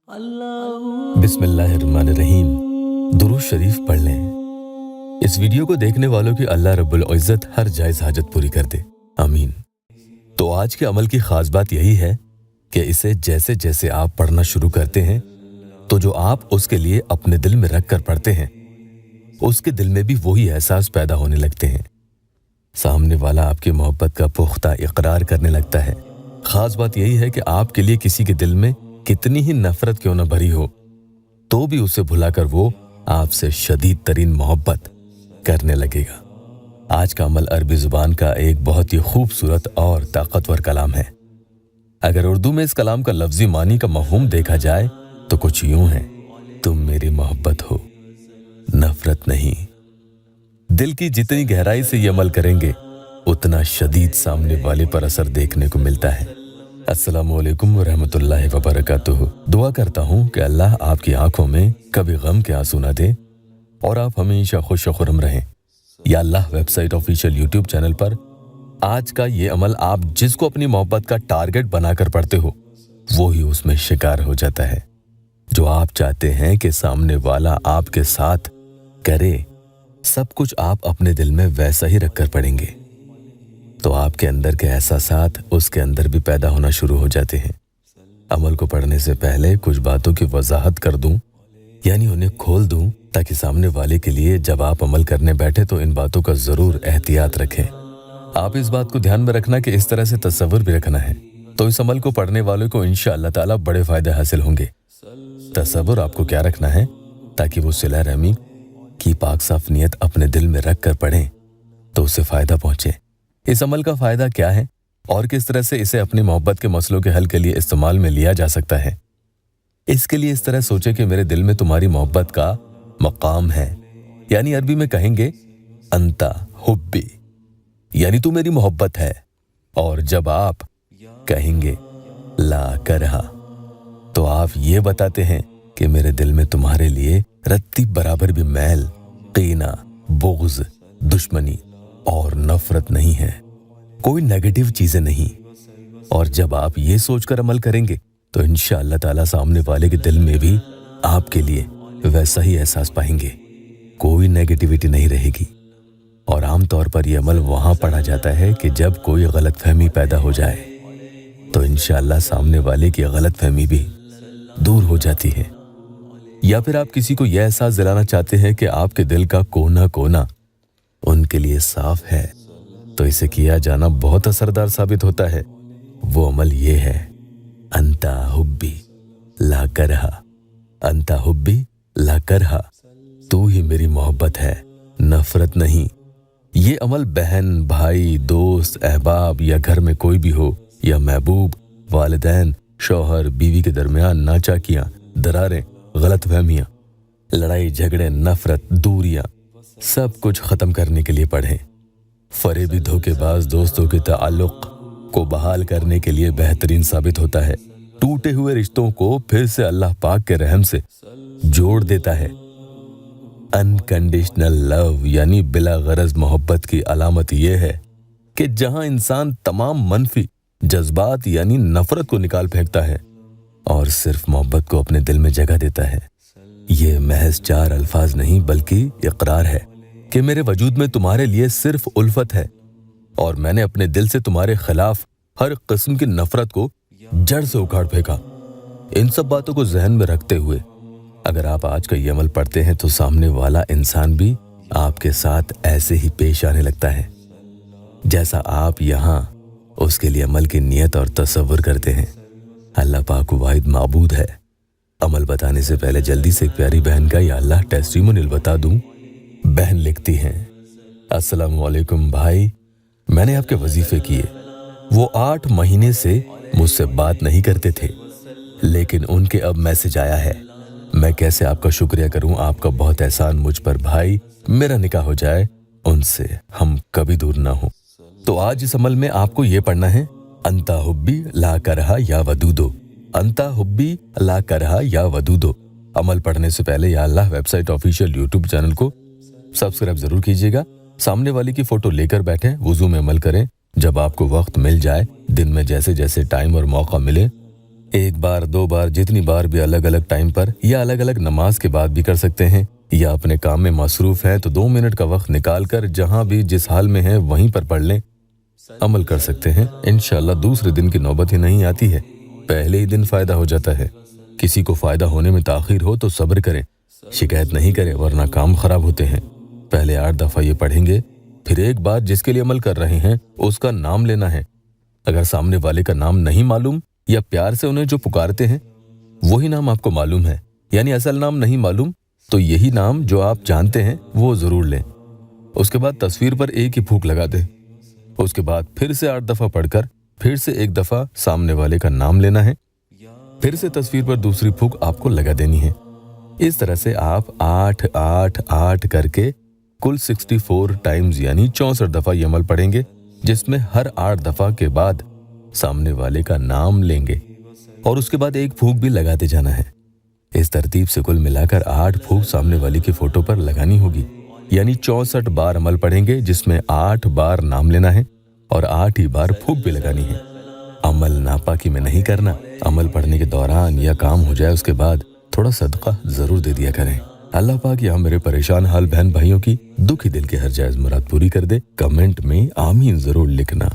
बिस्मिल्लाहिर्रहमानिर्रहीम। दुरूद शरीफ पढ़ लें। इस वीडियो को देखने वालों की अल्लाह रब्बुल इज़्ज़त हर जायज़ हाजत पूरी कर दे, आमीन। तो आज के अमल की ख़ास बात यही है कि इसे जैसे जैसे आप पढ़ना शुरू करते हैं तो जो आप उसके लिए अपने दिल में रख कर पढ़ते हैं उसके दिल में भी वही एहसास पैदा होने लगते हैं। सामने वाला आपकी मोहब्बत का पुख्ता इकरार करने लगता है। ख़ास बात यही है कि आपके लिए किसी के दिल में कितनी ही नफरत क्यों न भरी हो तो भी उसे भुलाकर वो आपसे शदीद तरीन मोहब्बत करने लगेगा। आज का अमल अरबी ज़ुबान का एक बहुत ही खूबसूरत और ताकतवर कलाम है। अगर उर्दू में इस कलाम का लफ्ज़ी मानी का मफ़हूम देखा जाए तो कुछ यूं है, तुम मेरी मोहब्बत हो, नफरत नहीं। दिल की जितनी गहराई से ये अमल करेंगे उतना शदीद सामने वाले पर असर देखने को मिलता है। अस्सलामु अलैकुम वरहमतुल्लाहि वबरकातुहू। दुआ करता हूँ कि अल्लाह आपकी आंखों में कभी गम के आंसू ना दे और आप हमेशा खुश खुर्रम रहें। या अल्लाह वेबसाइट ऑफिशियल यूट्यूब चैनल पर आज का ये अमल आप जिसको अपनी मोहब्बत का टारगेट बनाकर पढ़ते हो वो ही उसमें शिकार हो जाता है। जो आप चाहते हैं कि सामने वाला आपके साथ करे, सब कुछ आप अपने दिल में वैसा ही रखकर पढ़ेंगे तो आपके अंदर के एहसासात उसके अंदर भी पैदा होना शुरू हो जाते हैं। अमल को पढ़ने से पहले कुछ बातों की वजाहत कर दूं, यानी उन्हें खोल दूं, ताकि सामने वाले के लिए जब आप अमल करने बैठे तो इन बातों का ज़रूर एहतियात रखें। आप इस बात को ध्यान में रखना कि इस तरह से तसव्वुर भी रखना है तो इस अमल को पढ़ने वालों को इंशाअल्लाह ताला बड़े फ़ायदे हासिल होंगे। तसव्वुर आपको क्या रखना है ताकि वो सिला रहमी की पाक साफ नियत अपने दिल में रख कर पढ़ें तो उसे फ़ायदा पहुँचे। इस अमल का फ़ायदा क्या है और किस तरह से इसे अपनी मोहब्बत के मसलों के हल के लिए इस्तेमाल में लिया जा सकता है। इसके लिए इस तरह सोचे कि मेरे दिल में तुम्हारी मोहब्बत का मकाम है, यानी अरबी में कहेंगे अंता हुब्बी, यानी तू मेरी मोहब्बत है। और जब आप कहेंगे ला करहा तो आप ये बताते हैं कि मेरे दिल में तुम्हारे लिए रत्ती बराबर भी मैल, कीना, बुग़्ज़, दुश्मनी और नफरत नहीं है, कोई नेगेटिव चीजें नहीं। और जब आप ये सोचकर अमल करेंगे तो इंशाअल्लाह ताला सामने वाले के दिल में भी आपके लिए वैसा ही एहसास पाएंगे, कोई नेगेटिविटी नहीं रहेगी। और आमतौर पर यह अमल वहां पढ़ा जाता है कि जब कोई गलतफहमी पैदा हो जाए तो इंशाअल्लाह सामने वाले की गलतफहमी भी दूर हो जाती है। या फिर आप किसी को यह एहसास दिलाना चाहते हैं कि आपके दिल का कोना कोना उनके लिए साफ है तो इसे किया जाना बहुत असरदार साबित होता है। वो अमल ये है अंता हुब्बी ला करहा, अंता हुब्बी ला करहा, तू ही मेरी मोहब्बत है, नफरत नहीं। ये अमल बहन, भाई, दोस्त, अहबाब या घर में कोई भी हो, या महबूब, वालिदैन, शौहर, बीवी के दरमियान नाचाकियां, दरारें, गलतफहमियां, लड़ाई झगड़े, नफरत, दूरियां, सब कुछ खत्म करने के लिए पढ़ें। फरेबी धोखेबाज दोस्तों के ताल्लुक को बहाल करने के लिए बेहतरीन साबित होता है। टूटे हुए रिश्तों को फिर से अल्लाह पाक के रहम से जोड़ देता है। अनकंडीशनल लव यानी बिला गरज मोहब्बत की अलामत यह है कि जहां इंसान तमाम मनफी जज्बात यानी नफरत को निकाल फेंकता है और सिर्फ मोहब्बत को अपने दिल में जगह देता है। ये महज 4 अल्फाज नहीं बल्कि इकरार है कि मेरे वजूद में तुम्हारे लिए सिर्फ उल्फत है और मैंने अपने दिल से तुम्हारे खिलाफ हर किस्म की नफरत को जड़ से उखाड़ फेंका। इन सब बातों को जहन में रखते हुए अगर आप आज का ये अमल पढ़ते हैं तो सामने वाला इंसान भी आपके साथ ऐसे ही पेश आने लगता है जैसा आप यहाँ उसके लिए अमल की नियत और तसव्वुर करते हैं। अल्लाह पाक वाहिद माबूद है। अमल बताने से पहले जल्दी से एक प्यारी बहन का या अल्लाह टेस्टिमोनियल बता दूं। बहन लिखती हैं, अस्सलाम वालेकुम भाई, मैंने आपके वजीफे किए। वो 8 महीने से मुझसे बात नहीं करते थे लेकिन उनके अब मैसेज आया है। मैं कैसे आपका शुक्रिया करूं, आपका बहुत एहसान मुझ पर भाई। मेरा निकाह हो जाए उनसे, हम कभी दूर ना हो। तो आज इस अमल में आपको ये पढ़ना है अंता हुब्बी ला करहा या वदूदो, अंता हुब्बी ला करहा या वदूदो। अमल पढ़ने से पहले या अल्लाह वेबसाइट ऑफिशियल यूट्यूब चैनल को सब्सक्राइब जरूर कीजिएगा। सामने वाले की फोटो लेकर बैठें, वुजू में अमल करें। जब आपको वक्त मिल जाए, दिन में जैसे जैसे टाइम और मौका मिले, एक बार 2 बार जितनी बार भी अलग अलग टाइम पर या अलग अलग नमाज के बाद भी कर सकते हैं, या अपने काम में मसरूफ हैं तो 2 मिनट का वक्त निकाल कर जहां भी जिस हाल में है वहीं पर पढ़ लें, अमल कर सकते हैं। इंशाअल्लाह दूसरे दिन की नौबत ही नहीं आती है, पहले ही दिन फायदा हो जाता है। किसी को फायदा होने में ताखीर हो तो सब्र करें, शिकायत नहीं करें, वरना काम खराब होते हैं। पहले 8 दफ़ा ये पढ़ेंगे, फिर एक बार जिसके लिए अमल कर रहे हैं उसका नाम लेना है। अगर सामने वाले का नाम नहीं मालूम या प्यार से उन्हें जो पुकारते हैं वही नाम आपको मालूम है, यानी असल नाम नहीं मालूम, तो यही नाम जो आप जानते हैं वो ज़रूर लें। उसके बाद तस्वीर पर एक ही फूंक लगा दें। उसके बाद फिर से 8 दफ़ा पढ़कर फिर से एक दफ़ा सामने वाले का नाम लेना है, फिर से तस्वीर पर दूसरी फूंक आपको लगा देनी है। इस तरह से आप 8 8 8 करके कुल 64 टाइम्स यानी 64 दफ़ा ये अमल पढ़ेंगे, जिसमें हर 8 दफ़ा के बाद सामने वाले का नाम लेंगे और उसके बाद एक फूंक भी लगाते जाना है। इस तरतीब से कुल मिलाकर 8 फूंक सामने वाले की फोटो पर लगानी होगी, यानी 64 बार अमल पढ़ेंगे, जिसमें 8 बार नाम लेना है और 8 ही बार फूंक भी लगानी है। अमल नापाकी में नहीं करना। अमल पढ़ने के दौरान या काम हो जाए उसके बाद थोड़ा सदका जरूर दे दिया करें। अल्लाह पाक यहाँ मेरे परेशान हाल बहन भाइयों की दुखी दिल की हर जायज मुराद पूरी कर दे। कमेंट में आमीन जरूर लिखना।